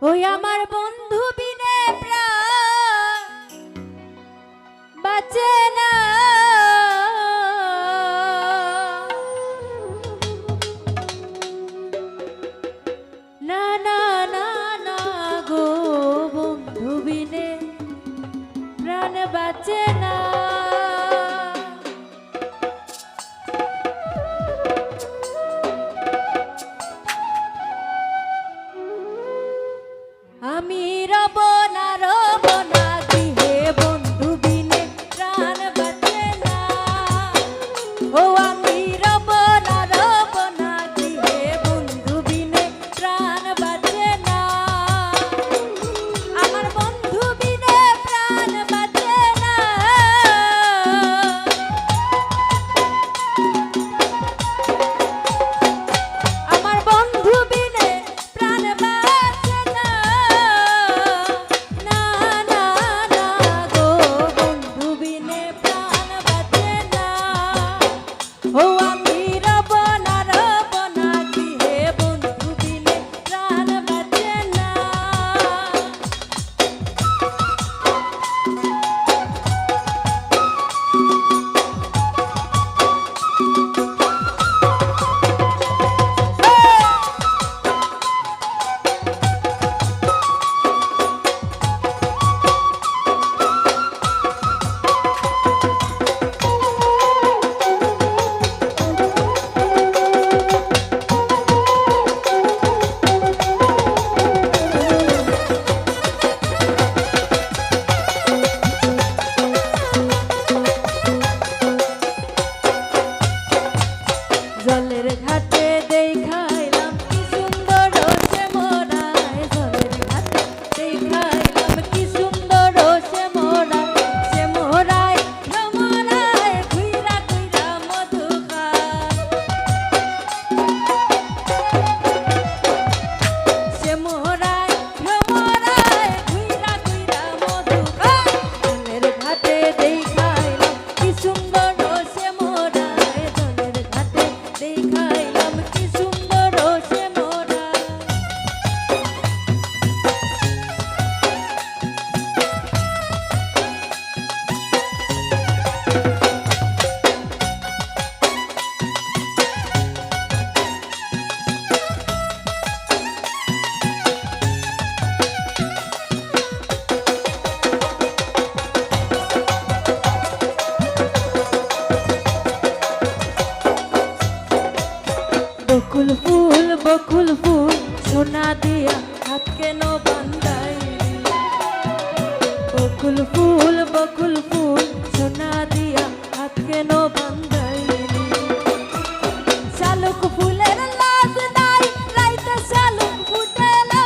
ওই আমার বন্ধু বিনে প্রাণ বাঁচে না। না না না না গো, বন্ধু বিনে প্রাণ বাঁচে না। আমি রব না রব না গৃহে, বন্ধু বিনে প্রাণ বাঁচে না। ও আমি রব না রব না গৃহে, বন্ধু বিনে প্রাণ বাঁচে না। আমার বন্ধু বিনে প্রাণ বাঁচে না। আমার বন্ধু বিনে প্রাণ বাঁচে না। না না না গো, বন্ধু বিনে প্রাণ বাঁচে না। ও আমি রব না রব না গৃহে, বন্ধু বিনে প্রাণ বাঁচে না। জলের ঘাটে দেখাইলাম কি সুন্দর সে মোরায়, জলের ঘাটে দেখাইলাম কি সুন্দর সে মোরায়, সে মোরায় ভ্রমরায় ঘুইরা ঘুইরা মধু খায়, সে মোরায় ভ্রমরায় ঘুইরা ঘুইরা মধু খায়। জলের ঘাটে দেখাইলাম কি সুন্দর সে মোরায়, জলের ঘাটে দেখাইলাম কি সুন্দর সে মোরায়। বকুল ফুল সোনা দিয়া হাত কেন বান্ধাইলি, বকুল ফুল সোনা দিয়া হাত কেন বান্ধাইলি। শালুক ফুলের লাজ নাই, রাইতে শালুক ফুটেলো,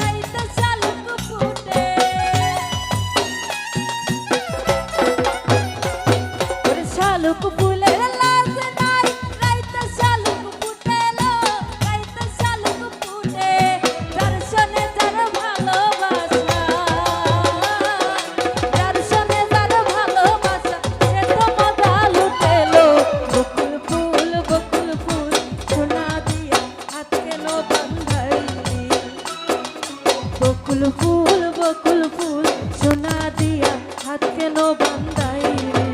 রাইতে শালুক ফুটে। ওরে শালুক ফুলের লাজ নাই, রাইতে শালুক ফুটেলো, রাইতে শালুক ফুটে। যার সনে যার ভালোবাসা, যার সনে যার ভালোবাসা, সে তো মজা লুটেলো। বকুল ফুল সোনা দিয়া হাত কেন বান্ধাইলি, বকুল ফুল সোনা দিয়া হাত কেন বান্ধাইলি।